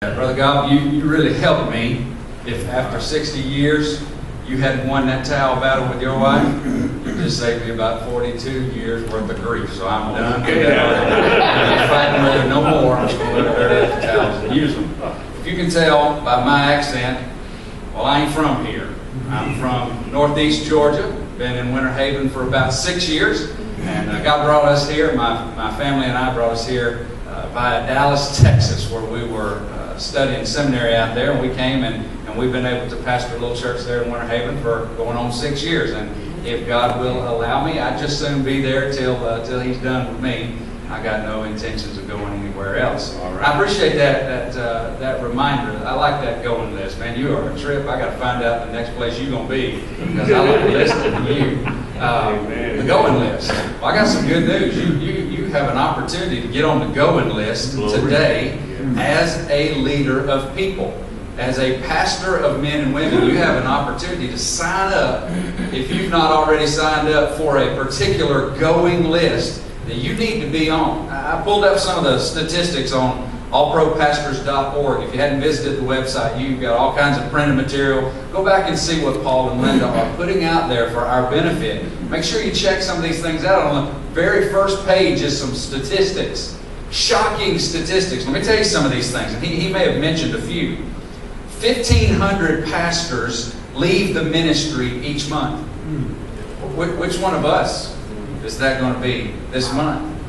Brother Gobb, you really helped me. If after 60 years you hadn't won that towel battle with your wife, you just saved me about 42 years worth of grief. So I'm done. I'm fighting with her no more. I'm just going to let her dirty up the towels and use them. If you can tell by my accent, well, I ain't from here. I'm from Northeast Georgia. Been in Winter Haven for about 6 years. And God brought us here. My family and I brought us here via Dallas, Texas, where we were studying seminary out there, and we came and we've been able to pastor a little church there in Winter Haven for going on 6 years. And if God will allow me, I'd just soon be there till He's done with me. I got no intentions of going anywhere else. Right. I appreciate that reminder. I like that going list, man. You are a trip. I got to find out the next place you're gonna be because I like listening to you. The going list. Well, I got some good news. You have an opportunity to get on the going list today. As a leader of people, as a pastor of men and women, you have an opportunity to sign up, if you've not already signed up, for a particular going list that you need to be on. I pulled up some of the statistics on allpropastors.org. If you hadn't visited the website, you've got all kinds of printed material. Go back and see what Paul and Linda are putting out there for our benefit. Make sure you check some of these things out. On the very first page is some statistics. Shocking statistics. Let me tell you some of these things. And he may have mentioned a few. 1,500 pastors leave the ministry each month. Which one of us is that going to be this month?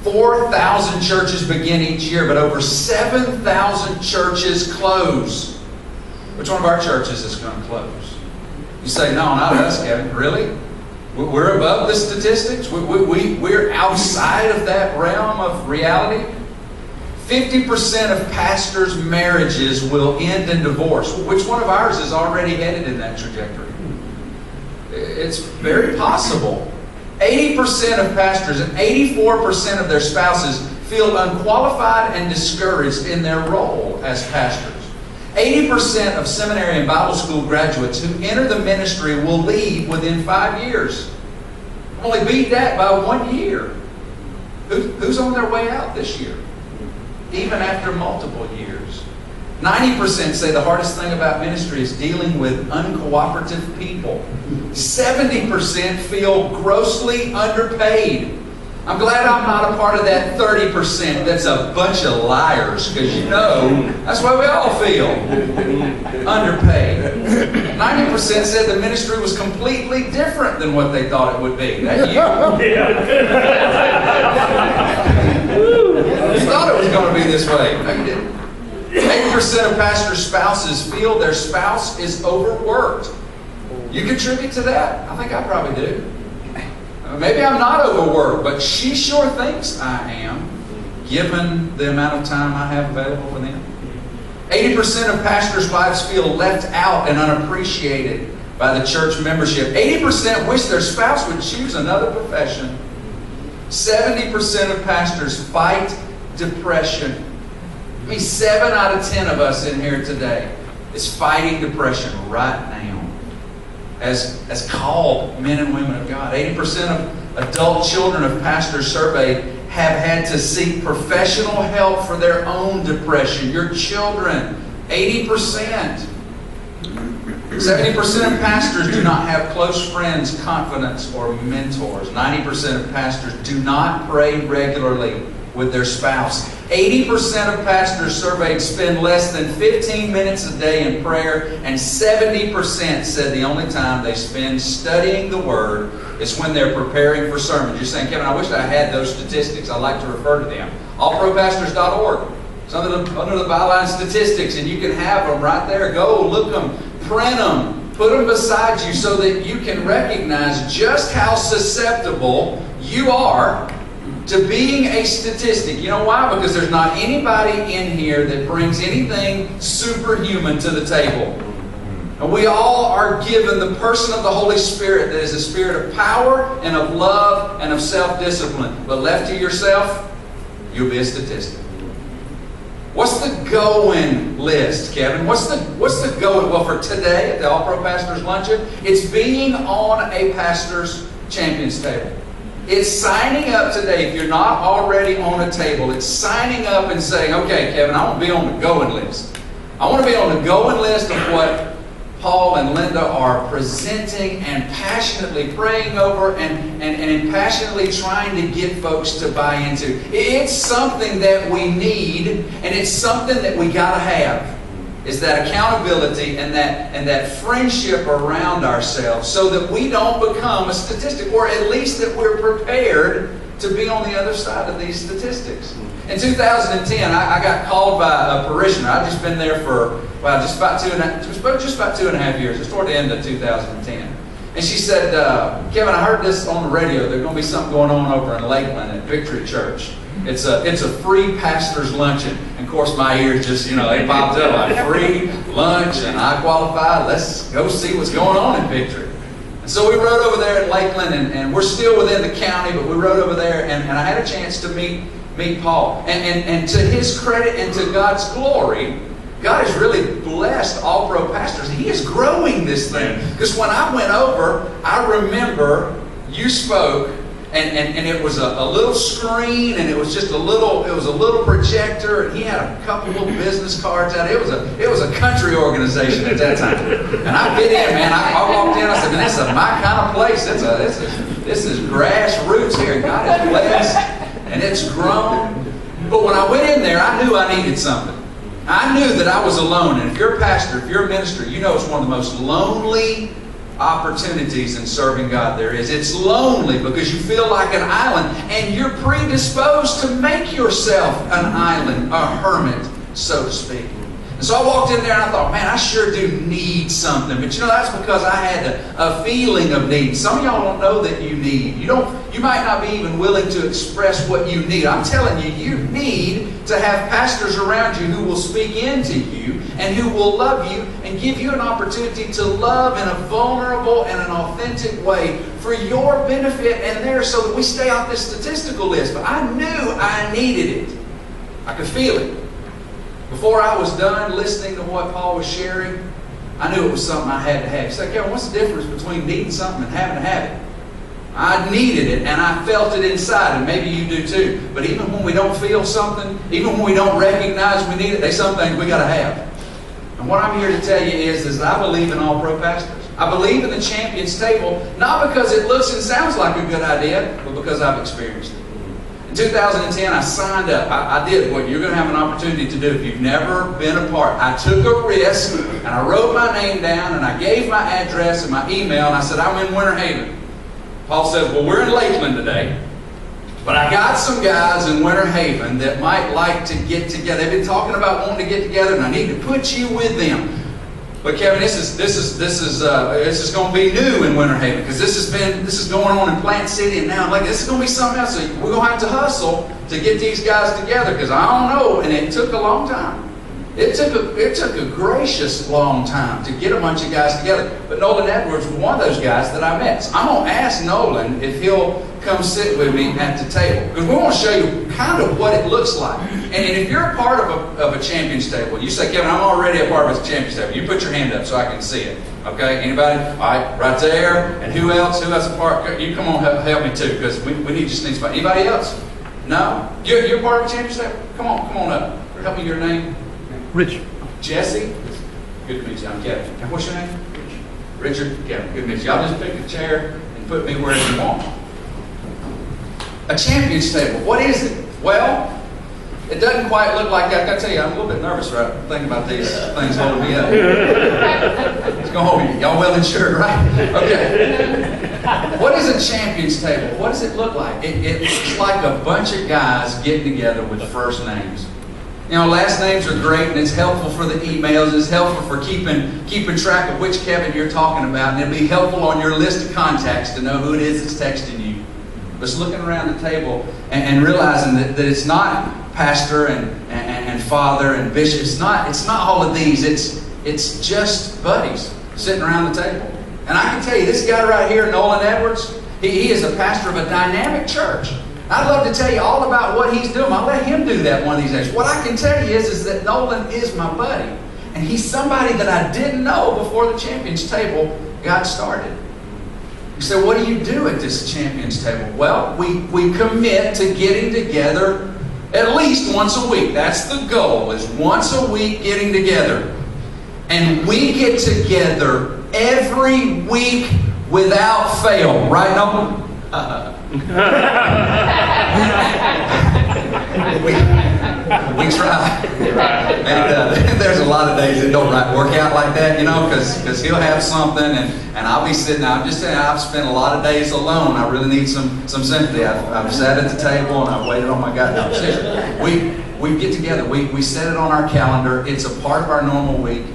4,000 churches begin each year, but over 7,000 churches close. Which one of our churches is going to close? You say, no, not us, Kevin. Really? We're above the statistics? We're outside of that realm of reality? 50% of pastors' marriages will end in divorce. Which one of ours is already headed in that trajectory? It's very possible. 80% of pastors and 84% of their spouses feel unqualified and discouraged in their role as pastors. 80% of seminary and Bible school graduates who enter the ministry will leave within 5 years. Only beat that by 1 year. Who's on their way out this year? Even after multiple years. 90% say the hardest thing about ministry is dealing with uncooperative people. 70% feel grossly underpaid. I'm glad I'm not a part of that 30% that's a bunch of liars, because you know that's why we all feel underpaid. 90% said the ministry was completely different than what they thought it would be. That you? You thought it was going to be this way. No, you didn't. 80% of pastors' spouses feel their spouse is overworked. You contribute to that? I think I probably do. Maybe I'm not overworked, but she sure thinks I am, given the amount of time I have available for them. 80% of pastors' wives feel left out and unappreciated by the church membership. 80% wish their spouse would choose another profession. 70% of pastors fight depression. I mean, 7 out of 10 of us in here today is fighting depression right now. As called men and women of God. 80% of adult children of pastors surveyed have had to seek professional help for their own depression. Your children, 80%. 70% of pastors do not have close friends, confidants, or mentors. 90% of pastors do not pray regularly with their spouse. 80% of pastors surveyed spend less than 15 minutes a day in prayer, and 70% said the only time they spend studying the Word is when they're preparing for sermons. You're saying, Kevin, I wish I had those statistics. I'd like to refer to them. Allpropastors.org. It's under the byline statistics, and you can have them right there. Go, look them, print them, put them beside you so that you can recognize just how susceptible you are to being a statistic. You know why? Because there's not anybody in here that brings anything superhuman to the table. And we all are given the person of the Holy Spirit that is a spirit of power and of love and of self-discipline. But left to yourself, you'll be a statistic. What's the going list, Kevin? What's the going? Well, for today at the All Pro Pastors Luncheon, it's being on a pastor's champions table. It's signing up today. If you're not already on a table, it's signing up and saying, okay, Kevin, I want to be on the going list. I want to be on the going list of what Paul and Linda are presenting and passionately praying over and passionately trying to get folks to buy into. It's something that we need, and it's something that we got to have. Is that accountability and that friendship around ourselves so that we don't become a statistic, or at least that we're prepared to be on the other side of these statistics. In 2010, I got called by a parishioner. I'd just been there for, just about 2.5 years. It's toward the end of 2010. And she said, Kevin, I heard this on the radio. There's going to be something going on over in Lakeland at Victory Church. It's a free pastor's luncheon. And of course my ears just, they popped up like free lunch and I qualified. Let's go see what's going on in Victory. And so we rode over there in Lakeland, and we're still within the county, but we rode over there and I had a chance to meet Paul. And to his credit and to God's glory, God has really blessed All Pro Pastors. He is growing this thing. Because when I went over, I remember you spoke, and it was a little screen, and it was a little projector, and he had a couple little business cards out. It was a country organization at that time. And I get in, man. I walked in. I said, man, this is my kind of place. This is grassroots here. God has blessed, and it's grown. But when I went in there, I knew I needed something. I knew that I was alone. And if you're a pastor, if you're a minister, you know it's one of the most lonely opportunities in serving God there is. It's lonely because you feel like an island, and you're predisposed to make yourself an island, a hermit, so to speak. And so I walked in there and I thought, man, I sure do need something. But that's because I had a feeling of need. Some of y'all don't know that you need. You might not be even willing to express what you need. I'm telling you, you need to have pastors around you who will speak into you and who will love you and give you an opportunity to love in a vulnerable and an authentic way for your benefit and theirs, so that we stay off this statistical list. But I knew I needed it. I could feel it. Before I was done listening to what Paul was sharing, I knew it was something I had to have. He's like, Kevin, what's the difference between needing something and having to have it? I needed it, and I felt it inside, and maybe you do too. But even when we don't feel something, even when we don't recognize we need it, there's some things we got to have. And what I'm here to tell you is that I believe in All Pro Pastors. I believe in the Champions Table, not because it looks and sounds like a good idea, but because I've experienced it. In 2010, I signed up. I did what you're going to have an opportunity to do if you've never been a part. I took a risk, and I wrote my name down, and I gave my address and my email, and I said, I'm in Winter Haven. Paul says, well, we're in Lakeland today, but I got some guys in Winter Haven that might like to get together. They've been talking about wanting to get together, and I need to put you with them. But Kevin, this is going to be new in Winter Haven, because this is going on in Plant City, and now I'm like, this is going to be something else. So we're going to have to hustle to get these guys together, because I don't know, and it took a long time. It took a gracious long time to get a bunch of guys together. But Nolan Edwards was one of those guys that I met. So I'm going to ask Nolan if he'll come sit with me at the table, because we want to show you kind of what it looks like. And if you're a part of a Champions Table, you say, Kevin, I'm already a part of a Champions Table. You put your hand up so I can see it. Okay, anybody? All right, right there. And who else? Who else a part? You come on, help me too, because we just need somebody. Anybody else? No? You're a part of a Champions Table? Come on up. Help me, your name? Rich. Jesse? Good to meet you. I'm Kevin. What's your name? Richard. Kevin. Good to meet you. Y'all just pick a chair and put me wherever you want. A Champions Table. What is it? Well, it doesn't quite look like that. I gotta tell you, I'm a little bit nervous right thinking about these things holding me up. It's gonna hold you. Y'all well insured, right? Okay. What is a Champions Table? What does it look like? It's like a bunch of guys getting together with first names. You know, last names are great, and it's helpful for the emails. It's helpful for keeping track of which Kevin you're talking about, and it'll be helpful on your list of contacts to know who it is that's texting you. But it's looking around the table and realizing that it's not pastor and father and bishop. It's not all of these. It's just buddies sitting around the table. And I can tell you, this guy right here, Nolan Edwards, he is a pastor of a dynamic church. I'd love to tell you all about what he's doing. I'll let him do that one of these days. What I can tell you is that Nolan is my buddy. And he's somebody that I didn't know before the Champions Table got started. You say, what do you do at this champions table? Well, we commit to getting together at least once a week. That's the goal, is once a week getting together. And we get together every week without fail. Right, Nolan? we try. And there's a lot of days it don't work out like that, you know, because he'll have something and I'll be sitting there. I'm just saying, I've spent a lot of days alone. I really need some sympathy. I've sat at the table and I've waited on my God. No, seriously. We get together. We set it on our calendar. It's a part of our normal week.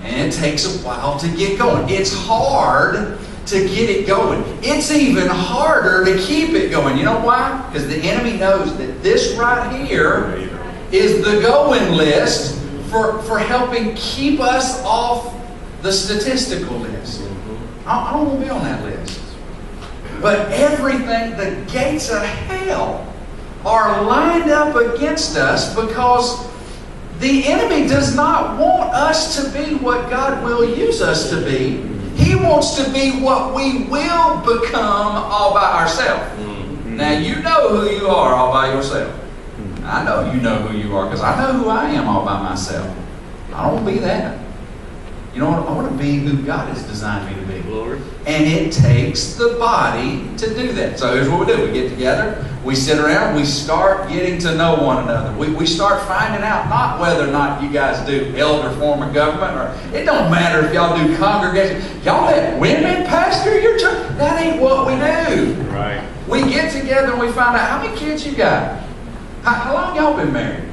And it takes a while to get going. It's hard to get it going. It's even harder to keep it going. You know why? Because the enemy knows that this right here is the going list for helping keep us off the statistical list. I don't want to be on that list. But everything, the gates of hell are lined up against us because the enemy does not want us to be what God will use us to be. He wants to be what we will become all by ourselves. Now, you know who you are all by yourself. I know you know who you are because I know who I am all by myself. I don't want to be that. You know what? I want to be who God has designed me to be. Lord. And it takes the body to do that. So here's what we do. We get together. We sit around. We start getting to know one another. We start finding out not whether or not you guys do elder form of government, or it don't matter if y'all do congregation. Y'all let women pastor your church? That ain't what we do. Right. We get together and we find out how many kids you got. How long y'all been married?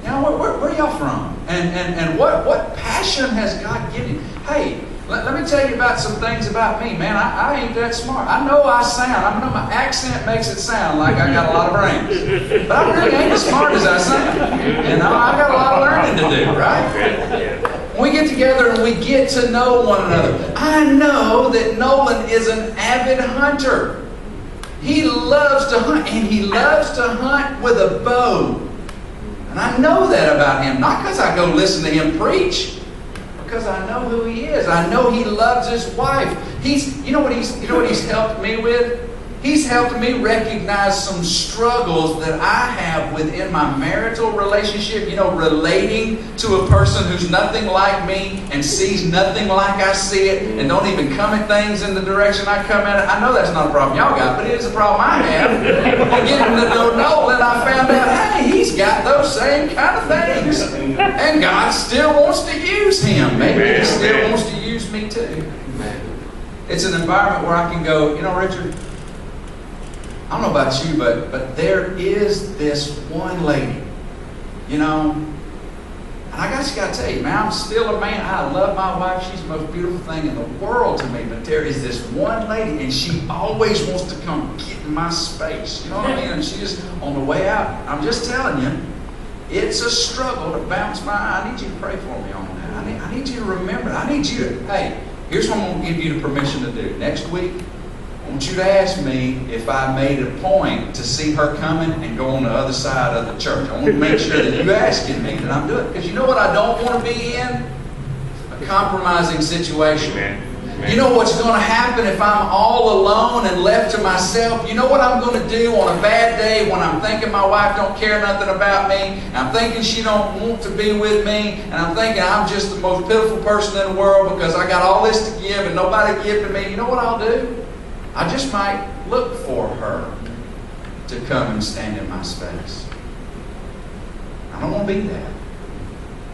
You know, where y'all from? And what passion has God given you? Hey, let me tell you about some things about me, man. I ain't that smart. I know I sound. I know my accent makes it sound like I got a lot of brains. But I really ain't as smart as I sound. You know, I got a lot of learning to do, right? We get together and we get to know one another. I know that Nolan is an avid hunter. He loves to hunt, and he loves to hunt with a bow. And I know that about him, not because I go listen to him preach, because I know who he is. I know he loves his wife. You know what he's helped me with? He's helped me recognize some struggles that I have within my marital relationship, you know, relating to a person who's nothing like me and sees nothing like I see it and don't even come at things in the direction I come at it. I know that's not a problem y'all got, but it is a problem I have. And getting to know Nolan, I found out, hey, he's got those same kind of things. And God still wants to use him. Maybe he still wants to use me too. It's an environment where I can go, you know, Richard, I don't know about you, but there is this one lady, you know, and I just got to tell you, man, I'm still a man. I love my wife. She's the most beautiful thing in the world to me. But there is this one lady, and she always wants to come get in my space. You know what I mean? And she just, on the way out, I'm just telling you, it's a struggle to bounce my eye. I need you to pray for me on that. I need you to remember. I need you to, hey, here's what I'm going to give you the permission to do. Next week, I want you to ask me if I made a point to see her coming and go on the other side of the church. I want to make sure that you asking me that I'm doing it. Because you know what I don't want to be in? A compromising situation. Amen. You know what's going to happen if I'm all alone and left to myself? You know what I'm going to do on a bad day when I'm thinking my wife don't care nothing about me, and I'm thinking she don't want to be with me, and I'm thinking I'm just the most pitiful person in the world because I got all this to give and nobody give to me. You know what I'll do? I just might look for her to come and stand in my space. I don't want to be that.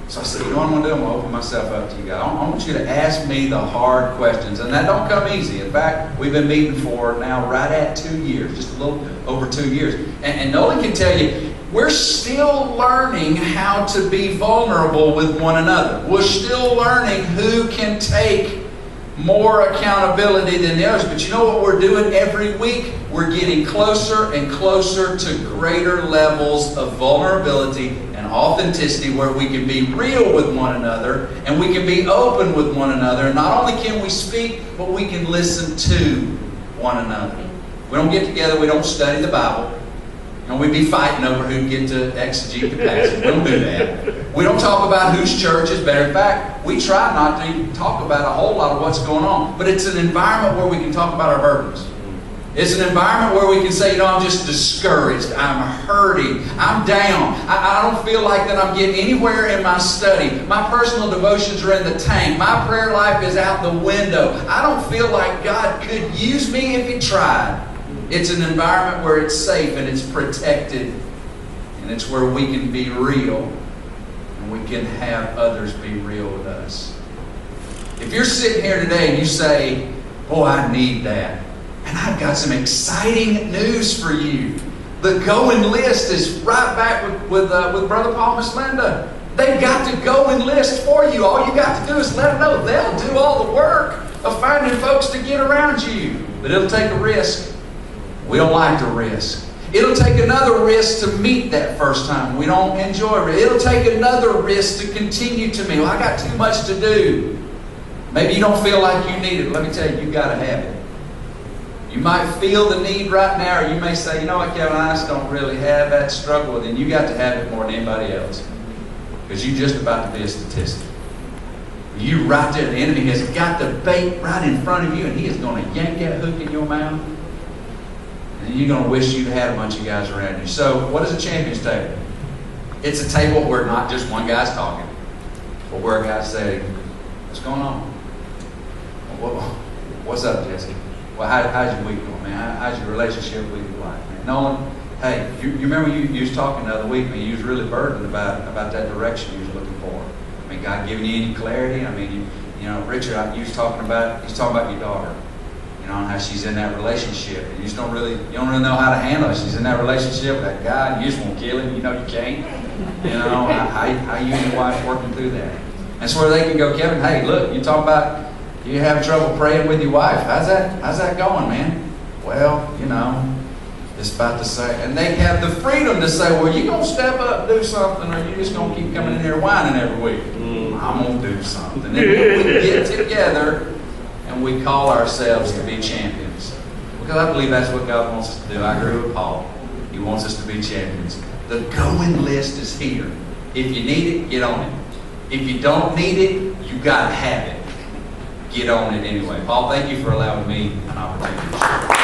So I said, you know what I'm going to do? I'm going to open myself up to you guys. I want you to ask me the hard questions. And that don't come easy. In fact, we've been meeting for now right at 2 years, just a little over 2 years. And Nolan can tell you, we're still learning how to be vulnerable with one another. We're still learning who can take more accountability than the others. But you know what we're doing every week? We're getting closer and closer to greater levels of vulnerability and authenticity where we can be real with one another and we can be open with one another. And not only can we speak, but we can listen to one another. We don't get together, we don't study the Bible. And we'd be fighting over who'd get to exegete the passage. We don't do that. We don't talk about whose church is better. In fact, we try not to talk about a whole lot of what's going on. But it's an environment where we can talk about our burdens. It's an environment where we can say, I'm just discouraged, I'm hurting, I'm down. I don't feel like that I'm getting anywhere in my study. My personal devotions are in the tank. My prayer life is out the window. I don't feel like God could use me if He tried. It's an environment where it's safe and it's protected. And it's where we can be real. And we can have others be real with us. If you're sitting here today and you say, boy, I need that. And I've got some exciting news for you. The go enlist is right back with Brother Paul and Miss Linda. They've got to go enlist for you. All you got to do is let them know. They'll do all the work of finding folks to get around you. But it'll take a risk. We don't like to risk. It'll take another risk to meet that first time. We don't enjoy it. It'll take another risk to continue to meet. Well, I got too much to do. Maybe you don't feel like you need it. Let me tell you, you've got to have it. You might feel the need right now, or you may say, you know what, Kevin, I just don't really have that struggle. Then you got to have it more than anybody else. Because you're just about to be a statistic. You right there, the enemy has got the bait right in front of you, and he is going to yank that hook in your mouth. And you're going to wish you'd had a bunch of guys around you. So what is a champion's table? It's a table where not just one guy's talking, but where a guy's saying, what's going on? What's up, Jesse? Well, how's your week going, man? How's your relationship with your wife, man? Nolan, hey, you remember you was talking the other week, man, you was really burdened about that direction you was looking for. I mean, God giving you any clarity? I mean, you know, Richard, he's talking about your daughter, you know, and how she's in that relationship. And you don't really know how to handle it. She's in that relationship with that guy, and you just want to kill him. You know you can't. You know, how you and your wife working through that. That's where they can go, Kevin, hey, look, you talk about you having trouble praying with your wife. How's that going, man? Well, you know, it's about to say, and they have the freedom to say, well, you going to step up, do something, or you just going to keep coming in here whining every week? I'm going to do something. And we get together and we call ourselves to be champions. Because I believe that's what God wants us to do. I agree with Paul. He wants us to be champions. The going list is here. If you need it, get on it. If you don't need it, you got to have it. Get on it anyway. Paul, thank you for allowing me an opportunity to share.